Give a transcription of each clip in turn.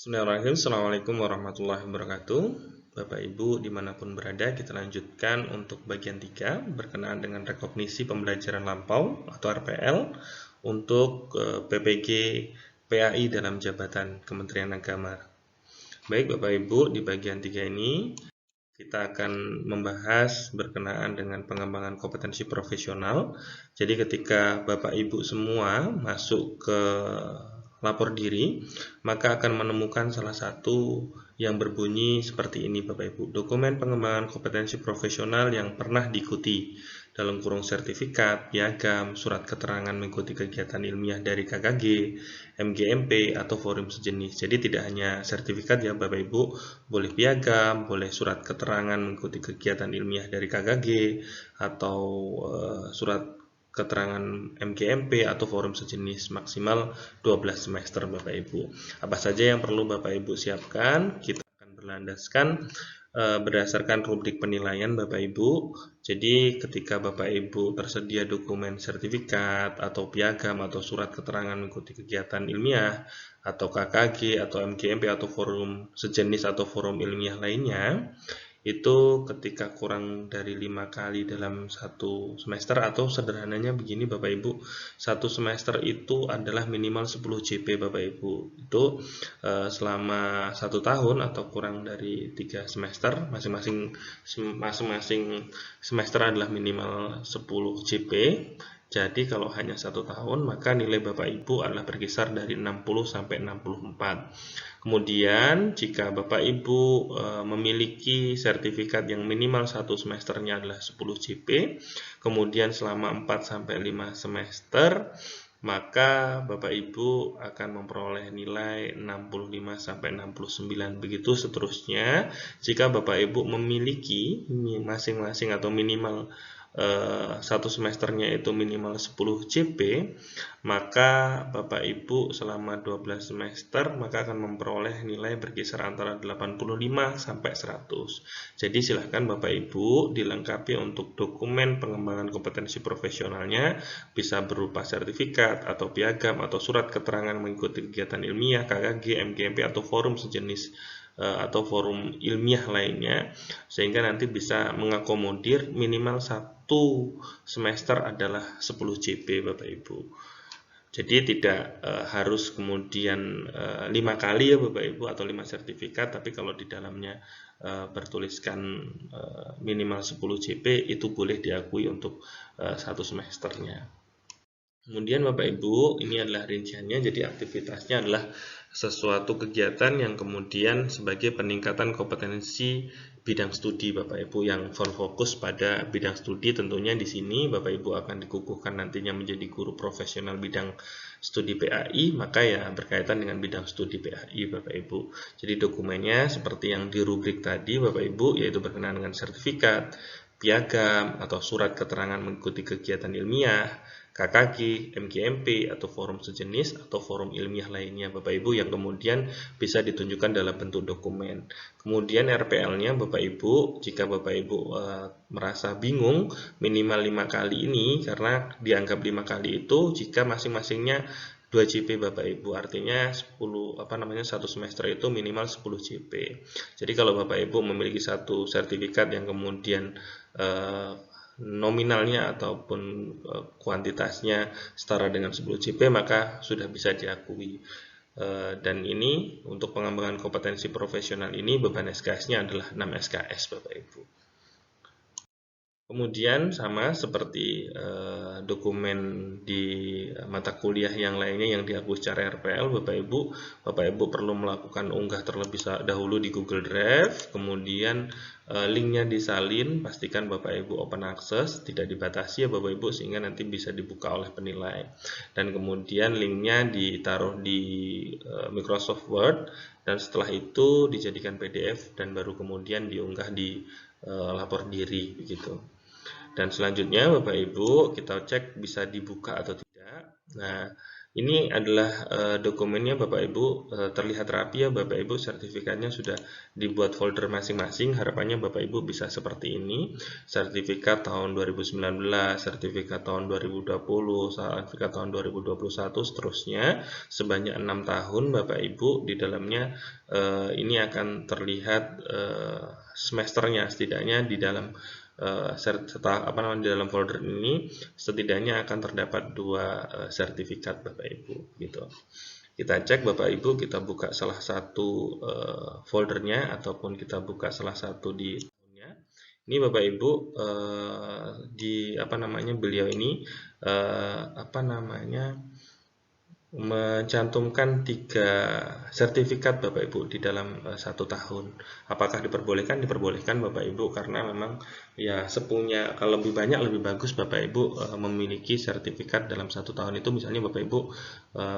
Bismillahirrahmanirrahim. Assalamualaikum warahmatullahi wabarakatuh. Bapak Ibu dimanapun berada, kita lanjutkan untuk bagian 3 berkenaan dengan rekognisi pembelajaran lampau atau RPL untuk PPG PAI dalam jabatan Kementerian Agama. Baik Bapak Ibu, di bagian 3 ini kita akan membahas berkenaan dengan pengembangan kompetensi profesional. Jadi ketika Bapak Ibu semua masuk ke lapor diri, maka akan menemukan salah satu yang berbunyi seperti ini Bapak Ibu. Dokumen pengembangan kompetensi profesional yang pernah diikuti dalam kurung sertifikat, piagam, surat keterangan mengikuti kegiatan ilmiah dari KKG, MGMP, atau forum sejenis. Jadi tidak hanya sertifikat ya Bapak Ibu, boleh piagam, boleh surat keterangan mengikuti kegiatan ilmiah dari KKG, atau surat keterangan MGMP atau forum sejenis, maksimal 12 semester Bapak Ibu. Apa saja yang perlu Bapak Ibu siapkan? Kita akan berlandaskan berdasarkan rubrik penilaian Bapak Ibu. Jadi ketika Bapak Ibu tersedia dokumen sertifikat atau piagam atau surat keterangan mengikuti kegiatan ilmiah atau KKG atau MGMP atau forum sejenis atau forum ilmiah lainnya, itu ketika kurang dari 5 kali dalam satu semester, atau sederhananya begini Bapak Ibu, satu semester itu adalah minimal 10 JP Bapak Ibu. Itu selama 1 tahun atau kurang dari 3 semester, masing-masing semester adalah minimal 10 JP. Jadi kalau hanya 1 tahun, maka nilai Bapak Ibu adalah berkisar dari 60 sampai 64. Kemudian jika Bapak Ibu memiliki sertifikat yang minimal 1 semesternya adalah 10 JP, kemudian selama 4 sampai 5 semester, maka Bapak Ibu akan memperoleh nilai 65 sampai 69. Begitu seterusnya. Jika Bapak Ibu memiliki masing-masing atau minimal satu semesternya itu minimal 10 JP, maka Bapak Ibu selama 12 semester maka akan memperoleh nilai berkisar antara 85 sampai 100. Jadi silahkan Bapak Ibu dilengkapi untuk dokumen pengembangan kompetensi profesionalnya, bisa berupa sertifikat atau piagam atau surat keterangan mengikuti kegiatan ilmiah, KKG, MGMP atau forum sejenis atau forum ilmiah lainnya, sehingga nanti bisa mengakomodir minimal 1 semester adalah 10 JP Bapak Ibu. Jadi tidak harus kemudian 5 kali ya Bapak Ibu atau 5 sertifikat, tapi kalau di dalamnya bertuliskan minimal 10 JP, itu boleh diakui untuk 1 semesternya. Kemudian Bapak Ibu, ini adalah rinciannya. Jadi aktivitasnya adalah sesuatu kegiatan yang kemudian sebagai peningkatan kompetensi bidang studi Bapak Ibu, yang fokus pada bidang studi. Tentunya di sini Bapak Ibu akan dikukuhkan nantinya menjadi guru profesional bidang studi PAI, maka ya berkaitan dengan bidang studi PAI Bapak Ibu. Jadi dokumennya seperti yang di rubrik tadi Bapak Ibu, yaitu berkenaan dengan sertifikat, piagam atau surat keterangan mengikuti kegiatan ilmiah, KKG, MGMP atau forum sejenis atau forum ilmiah lainnya Bapak Ibu, yang kemudian bisa ditunjukkan dalam bentuk dokumen. Kemudian RPL-nya Bapak Ibu, jika Bapak Ibu merasa bingung, minimal 5 kali ini karena dianggap 5 kali itu jika masing-masingnya 2 JP Bapak Ibu, artinya 1 semester itu minimal 10 JP. Jadi kalau Bapak Ibu memiliki satu sertifikat yang kemudian nominalnya ataupun kuantitasnya setara dengan 10 JP, maka sudah bisa diakui. Dan ini untuk pengembangan kompetensi profesional ini beban SKS-nya adalah 6 SKS Bapak Ibu. Kemudian sama seperti dokumen di mata kuliah yang lainnya yang diakui secara RPL, Bapak Ibu perlu melakukan unggah terlebih dahulu di Google Drive, kemudian linknya disalin, pastikan Bapak Ibu open access, tidak dibatasi ya Bapak Ibu, sehingga nanti bisa dibuka oleh penilai. Dan kemudian linknya ditaruh di Microsoft Word, dan setelah itu dijadikan PDF dan baru kemudian diunggah di lapor diri begitu. Dan selanjutnya Bapak Ibu kita cek bisa dibuka atau tidak. Nah, Ini adalah dokumennya Bapak Ibu, terlihat rapi ya Bapak Ibu, sertifikatnya sudah dibuat folder masing-masing. Harapannya Bapak Ibu bisa seperti ini. Sertifikat tahun 2019, sertifikat tahun 2020, sertifikat tahun 2021, seterusnya sebanyak 6 tahun Bapak Ibu. Di dalamnya ini akan terlihat semesternya, setidaknya di dalam di dalam folder ini setidaknya akan terdapat 2 sertifikat Bapak Ibu gitu. Kita cek Bapak Ibu, kita buka salah satu foldernya ataupun kita buka salah satu di tahunnya. Ini Bapak Ibu beliau ini mencantumkan 3 sertifikat Bapak Ibu di dalam 1 tahun. Apakah diperbolehkan? Diperbolehkan Bapak Ibu, karena memang ya kalau lebih banyak lebih bagus Bapak Ibu memiliki sertifikat dalam 1 tahun itu, misalnya Bapak Ibu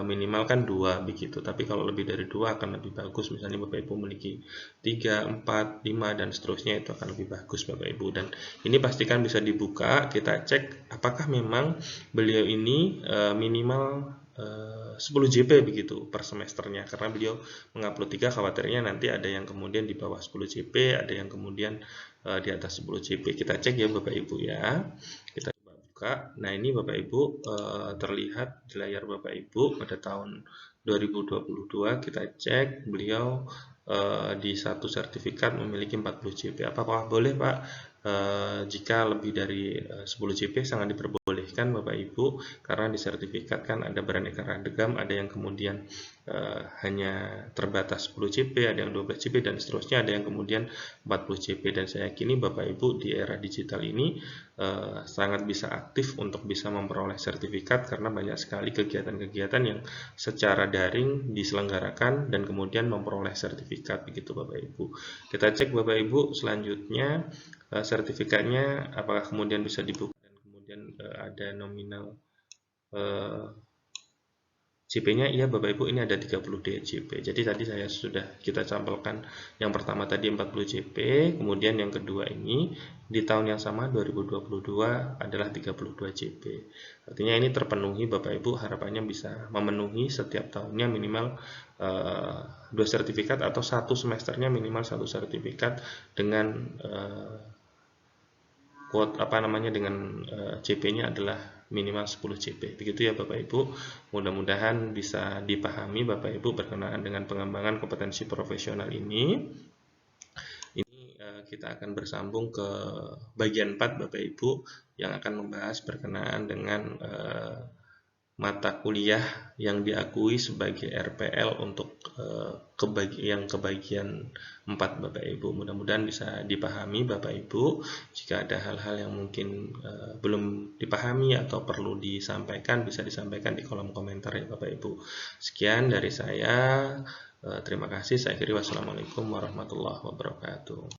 minimal kan 2 begitu. Tapi kalau lebih dari 2 akan lebih bagus, misalnya Bapak Ibu memiliki 3, 4, 5 dan seterusnya, itu akan lebih bagus Bapak Ibu. Dan ini pastikan bisa dibuka, kita cek apakah memang beliau ini minimal 10 JP begitu per semesternya, karena beliau mengupload 3, khawatirnya nanti ada yang kemudian di bawah 10 JP, ada yang kemudian di atas 10 JP. Kita cek ya Bapak Ibu ya, kita coba buka. Nah ini Bapak Ibu terlihat di layar Bapak Ibu pada tahun 2022 kita cek beliau di satu sertifikat memiliki 40 JP. Apakah boleh Pak? Jika lebih dari 10 JP sangat diperbolehkan Bapak Ibu, karena di sertifikat kan ada beraneka ragam, ada yang kemudian hanya terbatas 10 JP, ada yang 12 JP dan seterusnya, ada yang kemudian 40 JP. Dan saya yakini Bapak Ibu di era digital ini sangat bisa aktif untuk bisa memperoleh sertifikat, karena banyak sekali kegiatan-kegiatan yang secara daring diselenggarakan dan kemudian memperoleh sertifikat begitu Bapak Ibu. Kita cek Bapak Ibu selanjutnya sertifikatnya apakah kemudian bisa dibuka dan kemudian ada nominal JP-nya. Iya Bapak Ibu, ini ada 30 JP. Jadi tadi kita sampelkan yang pertama tadi 40 JP, kemudian yang kedua ini di tahun yang sama 2022 adalah 32 JP. Artinya ini terpenuhi Bapak Ibu, harapannya bisa memenuhi setiap tahunnya minimal 2 sertifikat atau 1 semesternya minimal 1 sertifikat dengan dengan JP-nya adalah minimal 10 JP. Begitu ya Bapak Ibu. Mudah-mudahan bisa dipahami Bapak Ibu berkenaan dengan pengembangan kompetensi profesional ini. Ini kita akan bersambung ke bagian 4 Bapak Ibu yang akan membahas berkenaan dengan mata kuliah yang diakui sebagai RPL untuk kebagian 4 Bapak Ibu. Mudah-mudahan bisa dipahami Bapak Ibu. Jika ada hal-hal yang mungkin belum dipahami atau perlu disampaikan, bisa disampaikan di kolom komentar ya Bapak Ibu. Sekian dari saya. Terima kasih. Saya akhiri. Wassalamualaikum warahmatullahi wabarakatuh.